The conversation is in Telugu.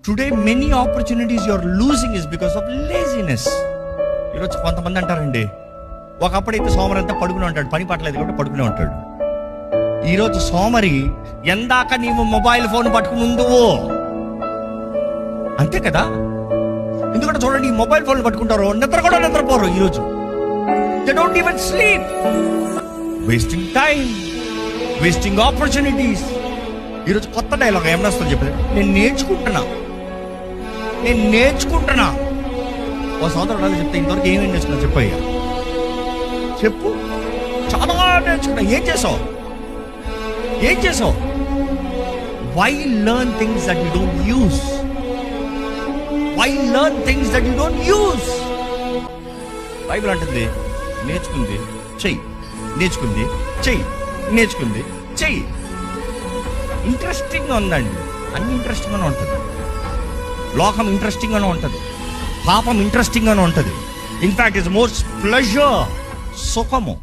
Today many opportunities you are losing is because of laziness. ఈరోజు కొంతమంది అంటారండి, ఒకప్పుడైతే సోమరి అంతా పడుకునే ఉంటాడు, పని పట్టలేదు కాబట్టి పడుకునే ఉంటాడు. ఈరోజు సోమరి ఎందాక నీవు మొబైల్ ఫోన్ పట్టుకుని ఉందువో, అంతే కదా. ఎందుకంటే చూడండి, ఈ మొబైల్ ఫోన్లు పట్టుకుంటారు, నిద్ర కూడా నిద్రపోరు. ఈరోజు they don't even sleep, wasting time, wasting opportunities. ఈరోజు కొత్త డైలాగ్ ఏమన్నా చెప్పలేదు, నేను నేర్చుకుంటున్నా. ఓ సంవత్సరం చెప్తే ఇంతవరకు ఏమేం నేర్చుకున్నా చెప్పయ్యా, చెప్పు. చాలా నేర్చుకున్నా. ఏం చేసావు? Why learn things that you don't use? Bible అంటుంది, నేర్చుకుంది చెయ్యి. ఇంట్రెస్టింగ్గా ఉందండి, అన్ని ఇంట్రెస్టింగ్గానే ఉంటుంది. లోకం ఇంట్రెస్టింగ్గానే ఉంటుంది, పాపం ఇంట్రెస్టింగ్గానే ఉంటుంది. ఇన్ఫాక్ట్ ఇట్స్ మోస్ట్ ప్లెజర్, సుఖము.